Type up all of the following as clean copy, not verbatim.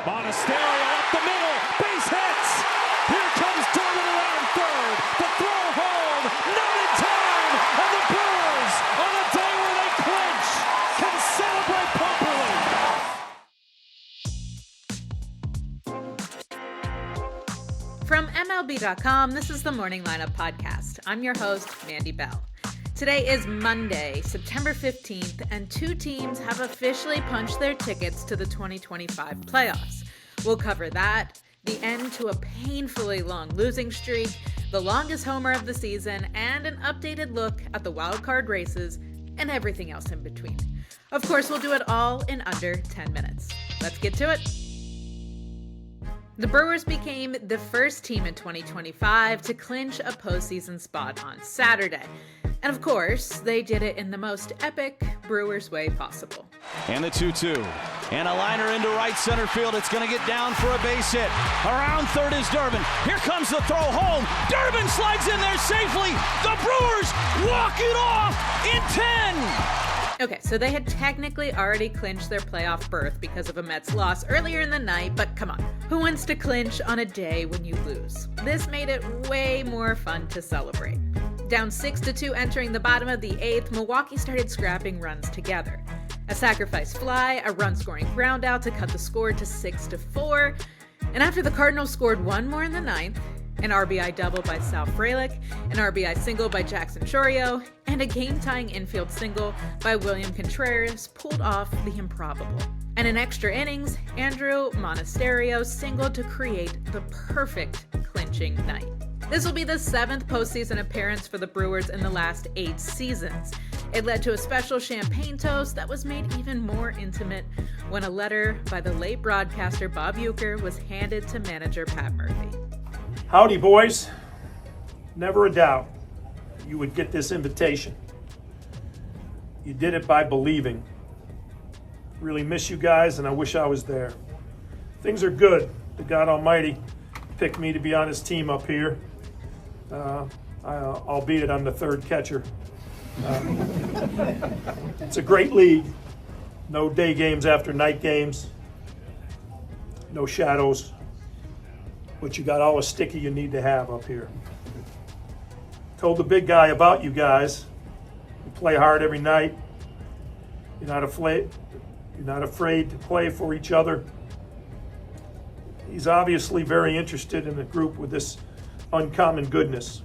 Monasterio up the middle, base hits. Here comes Durbin around third. The throw home, not in time. And the Brewers, on a day where they clinch, can celebrate properly. From MLB.com, this is the Morning Lineup Podcast. I'm your host, Mandy Bell. Today is Monday, September 15th, and two teams have officially punched their tickets to the 2025 playoffs. We'll cover that, the end to a painfully long losing streak, the longest homer of the season, and an updated look at the wild card races and everything else in between. Of course, we'll do it all in under 10 minutes. Let's get to it. The Brewers became the first team in 2025 to clinch a postseason spot on Saturday. And of course, they did it in the most epic Brewers way possible. And the 2-2. And a liner into right center field. It's going to get down for a base hit. Around third is Durbin. Here comes the throw home. Durbin slides in there safely. The Brewers walk it off in 10. Okay, so they had technically already clinched their playoff berth because of a Mets loss earlier in the night, but come on, who wants to clinch on a day when you lose? This made it way more fun to celebrate. Down 6-2 entering the bottom of the 8th, Milwaukee started scrapping runs together. A sacrifice fly, a run-scoring groundout to cut the score to 6-4, and after the Cardinals scored one more in the 9th, an RBI double by Sal Frelick, an RBI single by Jackson Chourio, and a game-tying infield single by William Contreras pulled off the improbable. And in extra innings, Andrew Monasterio singled to create the perfect clinching night. This will be the 7th postseason appearance for the Brewers in the last 8 seasons. It led to a special champagne toast that was made even more intimate when a letter by the late broadcaster Bob Uecker was handed to manager Pat Murphy. Howdy, boys. Never a doubt you would get this invitation. You did it by believing. Really miss you guys, and I wish I was there. Things are good. The God Almighty picked me to be on his team up here. Albeit I'm the third catcher. It's a great league. No day games after night games. No shadows. But you got all the sticky you need to have up here. Told the big guy about you guys. You play hard every night. You're not afraid to play for each other. He's obviously very interested in a group with this uncommon goodness.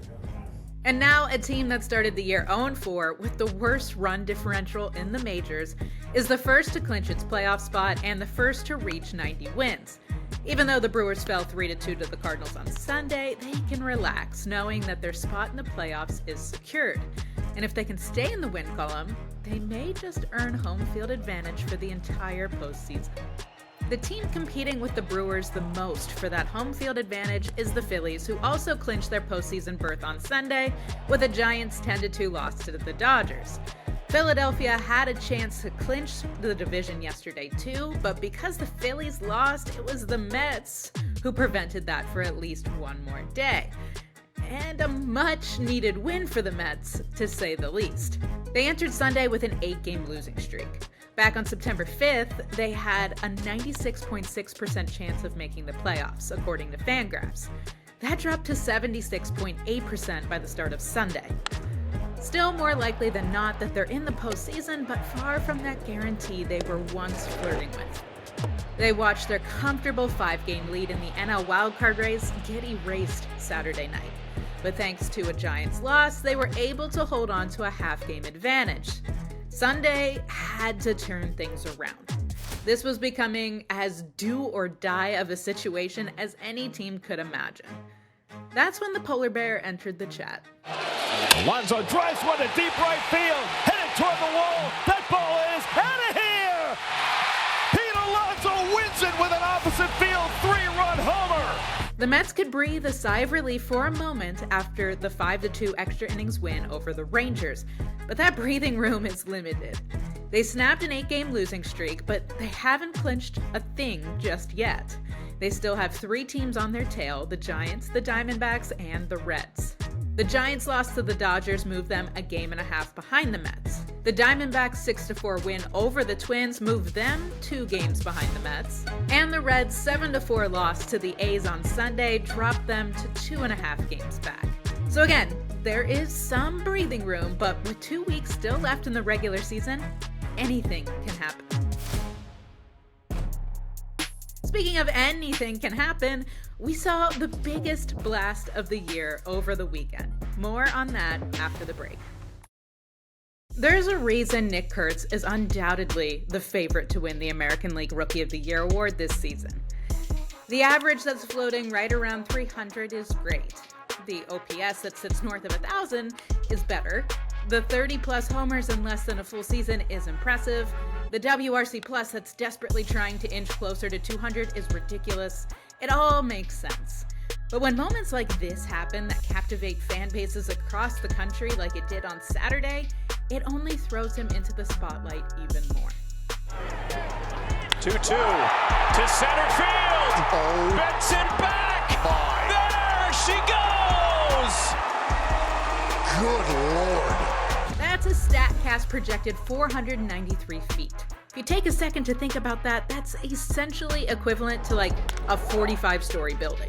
And now a team that started the year 0-4 with the worst run differential in the majors is the first to clinch its playoff spot and the first to reach 90 wins. Even though the Brewers fell 3-2 to the Cardinals on Sunday, they can relax knowing that their spot in the playoffs is secured. And if they can stay in the win column, they may just earn home field advantage for the entire postseason. The team competing with the Brewers the most for that home field advantage is the Phillies, who also clinched their postseason berth on Sunday with a Giants 10-2 loss to the Dodgers. Philadelphia had a chance to clinch the division yesterday too, but because the Phillies lost, it was the Mets who prevented that for at least one more day. And a much-needed win for the Mets, to say the least. They entered Sunday with an 8-game losing streak. Back on September 5th, they had a 96.6% chance of making the playoffs, according to Fangraphs. That dropped to 76.8% by the start of Sunday. Still more likely than not that they're in the postseason, but far from that guarantee they were once flirting with. They watched their comfortable 5-game lead in the NL wildcard race get erased Saturday night. But thanks to a Giants loss, they were able to hold on to a half-game advantage. Sunday had to turn things around. This was becoming as do or die of a situation as any team could imagine. That's when the polar bear entered the chat. Alonso drives one to deep right field, headed toward the wall. That ball is out of here! Pete Alonso wins it with an opposite field 3-run homer! The Mets could breathe a sigh of relief for a moment after the 5-2 extra innings win over the Rangers, but that breathing room is limited. They snapped an 8-game losing streak, but they haven't clinched a thing just yet. They still have 3 teams on their tail: the Giants, the Diamondbacks, and the Reds. The Giants' loss to the Dodgers moved them a game and a half behind the Mets. The Diamondbacks' 6-4 win over the Twins moved them 2 games behind the Mets, and the Reds' 7-4 loss to the A's on Sunday dropped them to 2.5 games back. So again, there is some breathing room, but with 2 weeks still left in the regular season, anything can happen. Speaking of anything can happen, we saw the biggest blast of the year over the weekend. More on that after the break. There's a reason Nick Kurtz is undoubtedly the favorite to win the American League Rookie of the Year award this season. The average that's floating right around 300 is great. The OPS that sits north of 1,000 is better. The 30-plus homers in less than a full season is impressive. The WRC Plus that's desperately trying to inch closer to 200 is ridiculous. It all makes sense. But when moments like this happen that captivate fan bases across the country like it did on Saturday, it only throws him into the spotlight even more. 2-2 to center field. Benson back. There she goes. Good Lord. That's a StatCast projected 493 feet. If you take a second to think about that, that's essentially equivalent to like a 45-story building.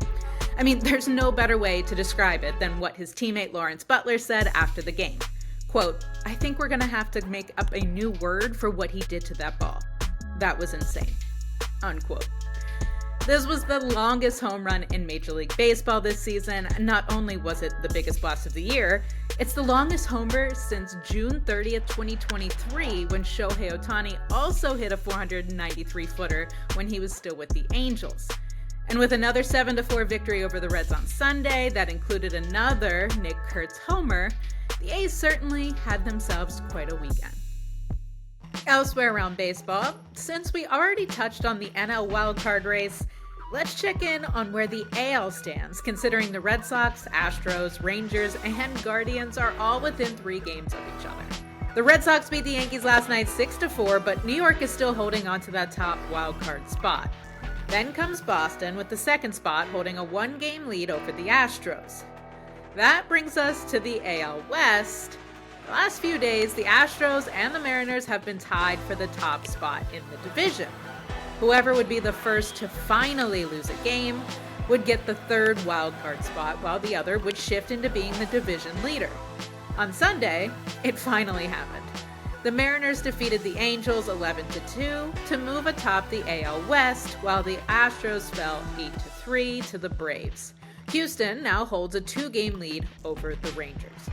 I mean, there's no better way to describe it than what his teammate Lawrence Butler said after the game. Quote, "I think we're gonna have to make up a new word for what he did to that ball. That was insane." Unquote. This was the longest home run in Major League Baseball this season. Not only was it the biggest blast of the year, it's the longest homer since June 30th, 2023, when Shohei Ohtani also hit a 493-footer when he was still with the Angels. And with another 7-4 victory over the Reds on Sunday that included another Nick Kurtz homer, the A's certainly had themselves quite a weekend. Elsewhere around baseball, since we already touched on the NL wildcard race, let's check in on where the AL stands, considering the Red Sox, Astros, Rangers, and Guardians are all within 3 games of each other. The Red Sox beat the Yankees last night 6-4, but New York is still holding on to that top wildcard spot. Then comes Boston with the second spot holding a 1-game lead over the Astros. That brings us to the AL West. The last few days, the Astros and the Mariners have been tied for the top spot in the division. Whoever would be the first to finally lose a game would get the 3rd wildcard spot, while the other would shift into being the division leader. On Sunday, it finally happened. The Mariners defeated the Angels 11-2 to move atop the AL West, while the Astros fell 8-3 to the Braves. Houston now holds a 2-game lead over the Rangers.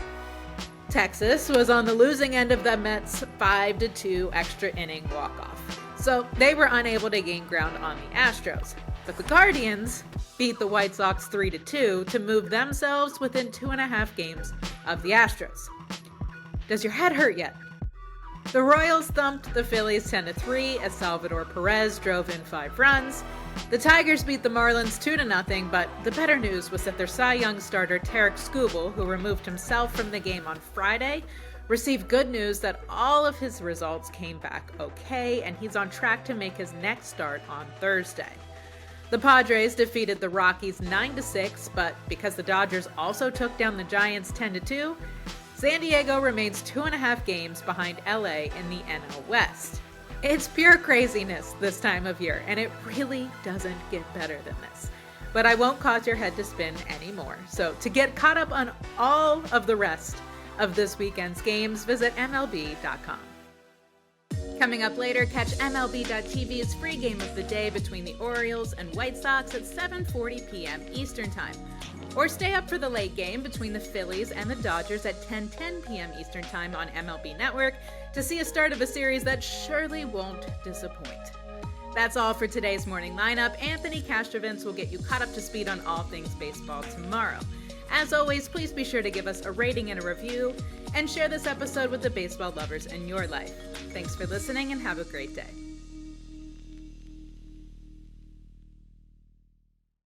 Texas was on the losing end of the Mets' 5-2 extra inning walk-off, so they were unable to gain ground on the Astros. But the Guardians beat the White Sox 3-2 to move themselves within 2.5 games of the Astros. Does your head hurt yet? The Royals thumped the Phillies 10-3 as Salvador Perez drove in 5 runs. The Tigers beat the Marlins 2-0, but the better news was that their Cy Young starter Tarek Skubal, who removed himself from the game on Friday, received good news that all of his results came back okay, and he's on track to make his next start on Thursday. The Padres defeated the Rockies 9-6, but because the Dodgers also took down the Giants 10-2, San Diego remains 2.5 games behind LA in the NL West. It's pure craziness this time of year, and it really doesn't get better than this. But I won't cause your head to spin anymore. So to get caught up on all of the rest of this weekend's games, visit MLB.com. Coming up later, catch MLB.tv's free game of the day between the Orioles and White Sox at 7:40 p.m. Eastern Time. Or stay up for the late game between the Phillies and the Dodgers at 10:10 p.m. Eastern Time on MLB Network to see a start of a series that surely won't disappoint. That's all for today's morning lineup. Anthony Castrovins will get you caught up to speed on all things baseball tomorrow. As always, please be sure to give us a rating and a review, and share this episode with the baseball lovers in your life. Thanks for listening, and have a great day.